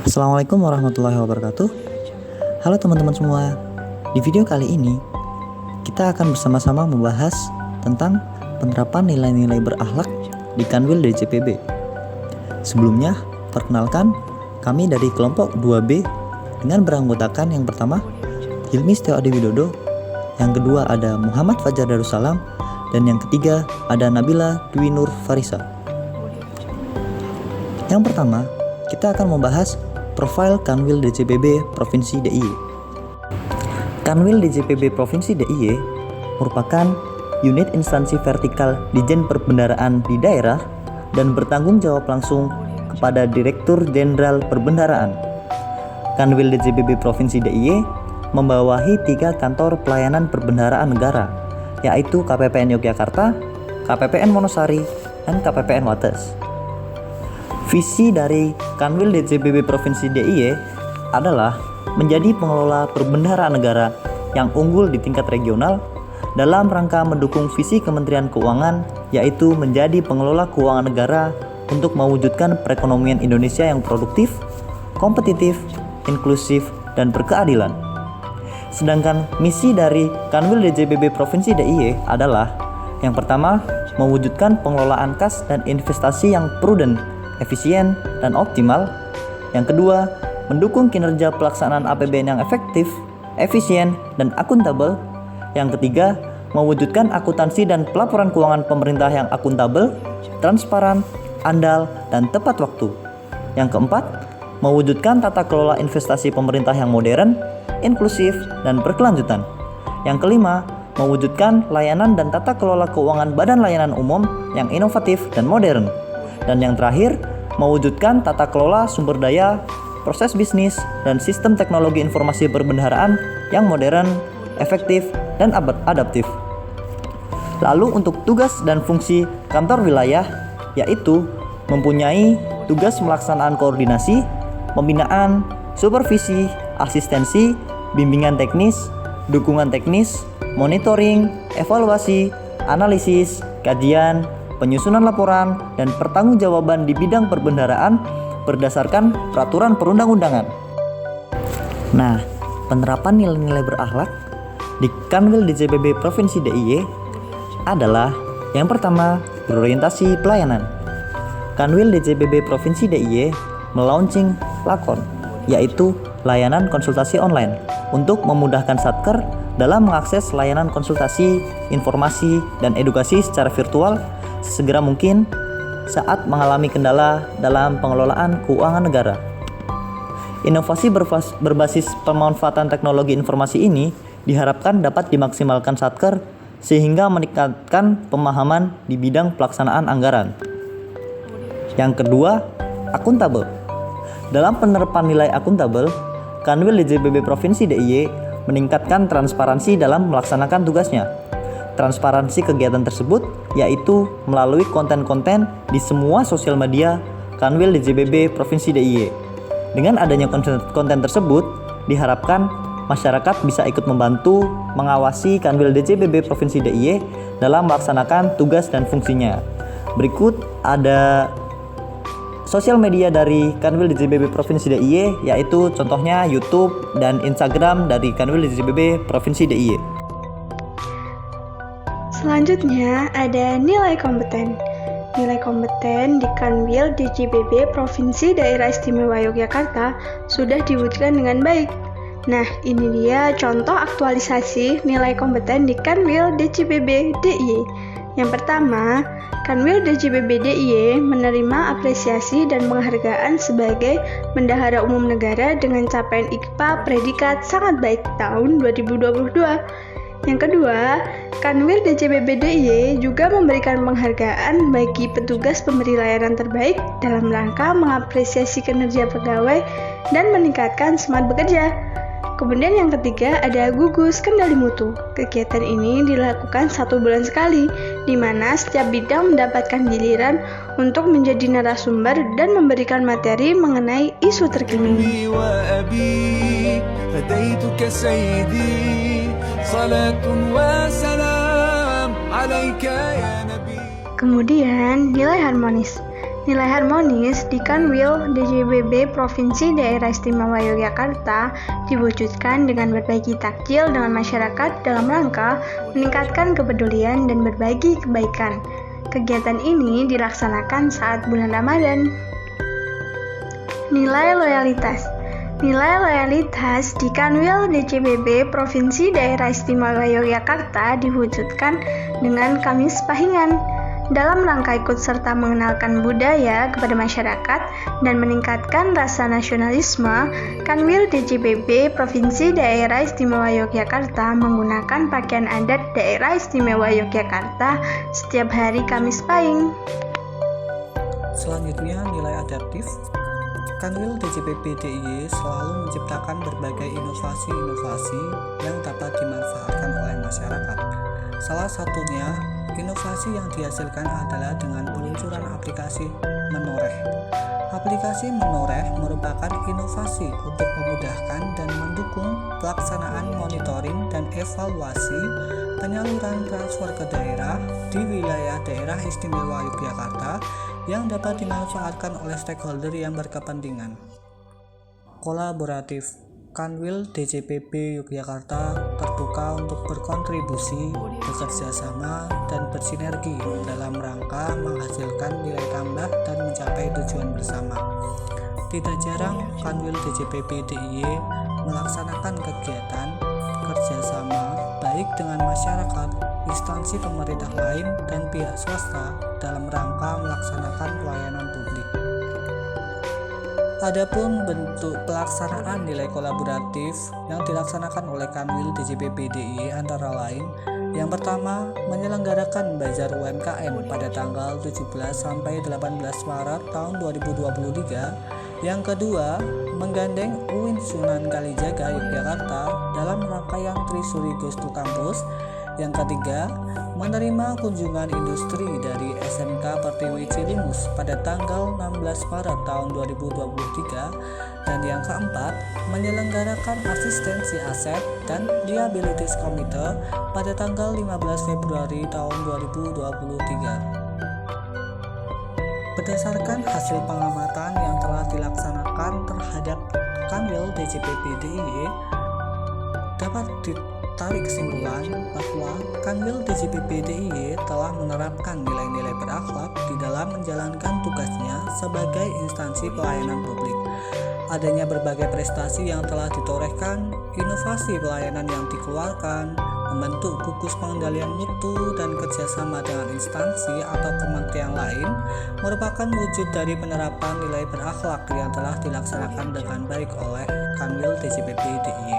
Assalamualaikum warahmatullahi wabarakatuh. Halo teman-teman semua. Di video kali ini kita akan bersama-sama membahas tentang penerapan nilai-nilai berakhlak di Kanwil DJPB. Sebelumnya, perkenalkan kami dari kelompok 2B dengan beranggotakan yang pertama Hilmi Setio Adi Widodo, yang kedua ada Muhammad Fajar Darussalam, dan yang ketiga ada Nabila Dwi Nur Farisa. Yang pertama, kita akan membahas profil Kanwil DJPB Provinsi DIY. Kanwil DJPB Provinsi DIY merupakan unit instansi vertikal Dijen Perbendaharaan di daerah dan bertanggung jawab langsung kepada Direktur Jenderal Perbendaharaan. Kanwil DJPB Provinsi DIY membawahi 3 kantor pelayanan perbendaharaan negara, yaitu KPPN Yogyakarta, KPPN Monosari, dan KPPN Wates. Visi dari Kanwil DJPB Provinsi DIY adalah menjadi pengelola perbendaharaan negara yang unggul di tingkat regional dalam rangka mendukung visi Kementerian Keuangan, yaitu menjadi pengelola keuangan negara untuk mewujudkan perekonomian Indonesia yang produktif, kompetitif, inklusif, dan berkeadilan. Sedangkan misi dari Kanwil DJPB Provinsi DIY adalah yang pertama, mewujudkan pengelolaan kas dan investasi yang prudent, efisien, dan optimal. Yang kedua, mendukung kinerja pelaksanaan APBN yang efektif, efisien, dan akuntabel. Yang ketiga, mewujudkan akuntansi dan pelaporan keuangan pemerintah yang akuntabel, transparan, andal, dan tepat waktu. Yang keempat, mewujudkan tata kelola investasi pemerintah yang modern, inklusif, dan berkelanjutan. Yang kelima, mewujudkan layanan dan tata kelola keuangan badan layanan umum yang inovatif dan modern. Dan yang terakhir, mewujudkan tata kelola sumber daya, proses bisnis, dan sistem teknologi informasi perbendaharaan yang modern, efektif, dan adaptif. Lalu untuk tugas dan fungsi kantor wilayah, yaitu mempunyai tugas melaksanaan koordinasi, pembinaan, supervisi, asistensi, bimbingan teknis, dukungan teknis, monitoring, evaluasi, analisis, kajian, penyusunan laporan, dan pertanggungjawaban di bidang perbendaharaan berdasarkan peraturan perundang-undangan. Nah, penerapan nilai-nilai berakhlak di Kanwil DJPB Provinsi DIY adalah yang pertama, berorientasi pelayanan. Kanwil DJPB Provinsi DIY melaunching Lakon, yaitu layanan konsultasi online untuk memudahkan Satker dalam mengakses layanan konsultasi, informasi, dan edukasi secara virtual sesegera mungkin saat mengalami kendala dalam pengelolaan keuangan negara. Inovasi berbasis pemanfaatan teknologi informasi ini diharapkan dapat dimaksimalkan Satker sehingga meningkatkan pemahaman di bidang pelaksanaan anggaran. Yang kedua, akuntabel. Dalam penerapan nilai akuntabel, Kanwil DJPB Provinsi DIY meningkatkan transparansi dalam melaksanakan tugasnya. Transparansi kegiatan tersebut yaitu melalui konten-konten di semua sosial media Kanwil DJPB Provinsi DIY. Dengan adanya konten tersebut, diharapkan masyarakat bisa ikut membantu mengawasi Kanwil DJPB Provinsi DIY dalam melaksanakan tugas dan fungsinya. Berikut ada sosial media dari Kanwil DJPB Provinsi DIY, yaitu contohnya YouTube dan Instagram dari Kanwil DJPB Provinsi DIY. Selanjutnya ada nilai kompeten. Nilai kompeten di Kanwil DJPB Provinsi Daerah Istimewa Yogyakarta sudah diwujudkan dengan baik. Nah, ini dia contoh aktualisasi nilai kompeten di Kanwil DJPB DIY. Yang pertama, Kanwil DJPB DIY menerima apresiasi dan penghargaan sebagai Bendahara Umum Negara dengan capaian IKPA predikat sangat baik tahun 2022. Yang kedua, Kanwil DJPB DIY juga memberikan penghargaan bagi petugas pemberi layanan terbaik dalam rangka mengapresiasi kinerja pegawai dan meningkatkan semangat bekerja. Kemudian yang ketiga ada gugus kendali mutu. Kegiatan ini dilakukan 1 bulan sekali, di mana setiap bidang mendapatkan giliran untuk menjadi narasumber dan memberikan materi mengenai isu terkini. Kemudian nilai harmonis. Nilai harmonis di Kanwil DJBB Provinsi Daerah Istimewa Yogyakarta diwujudkan dengan berbagi takjil dengan masyarakat dalam rangka meningkatkan kepedulian dan berbagi kebaikan. Kegiatan ini dilaksanakan saat bulan Ramadan. Nilai loyalitas. Nilai loyalitas di Kanwil DJBB Provinsi Daerah Istimewa Yogyakarta diwujudkan dengan Kamis Pahingan. Dalam rangka ikut serta mengenalkan budaya kepada masyarakat dan meningkatkan rasa nasionalisme, Kanwil DJBB Provinsi Daerah Istimewa Yogyakarta menggunakan pakaian adat Daerah Istimewa Yogyakarta setiap hari Kamis Pahing. Selanjutnya, nilai adaptif. Kanwil DJBB DIY selalu menciptakan berbagai inovasi-inovasi yang dapat dimanfaatkan oleh masyarakat. Salah satunya, inovasi yang dihasilkan adalah dengan peluncuran aplikasi Menoreh. Aplikasi Menoreh merupakan inovasi untuk memudahkan dan mendukung pelaksanaan monitoring dan evaluasi penyaluran transfer ke daerah di wilayah Daerah Istimewa Yogyakarta yang dapat dimanfaatkan oleh stakeholder yang berkepentingan. Kolaboratif. Kanwil DJBB Yogyakarta terbuka untuk berkontribusi, bekerja sama, dan bersinergi dalam rangka menghasilkan nilai tambah dan mencapai tujuan bersama. Tidak jarang, Kanwil DJBB DIY melaksanakan kegiatan kerjasama baik dengan masyarakat, instansi pemerintah lain, dan pihak swasta dalam rangka melaksanakan pelayanan publik. Adapun bentuk pelaksanaan nilai kolaboratif yang dilaksanakan oleh Kanwil DJBB DIY antara lain, yang pertama, menyelenggarakan Bazar UMKM pada tanggal 17 sampai 18 Maret tahun 2023. Yang kedua, menggandeng UIN Sunan Kalijaga Yogyakarta dalam rangkaian Trisuri Goes to Campus. Yang ketiga, menerima kunjungan industri dari SMK Pertiwi Cilimus pada tanggal 16 Maret tahun 2023. Dan yang keempat, menyelenggarakan asistensi aset dan liabilities committee pada tanggal 15 Februari tahun 2023. Berdasarkan hasil pengamatan yang telah dilaksanakan terhadap Kanwil DJBB DIY, dapat ditarik kesimpulan bahwa Kanwil DJBB DIY telah menerapkan nilai-nilai berakhlak di dalam menjalankan tugasnya sebagai instansi pelayanan publik. Adanya berbagai prestasi yang telah ditorehkan, inovasi pelayanan yang dikeluarkan, membentuk gugus pengendalian mutu dan kerjasama dengan instansi atau kementerian lain merupakan wujud dari penerapan nilai berakhlak yang telah dilaksanakan dengan baik oleh Kanwil DJBB DIY.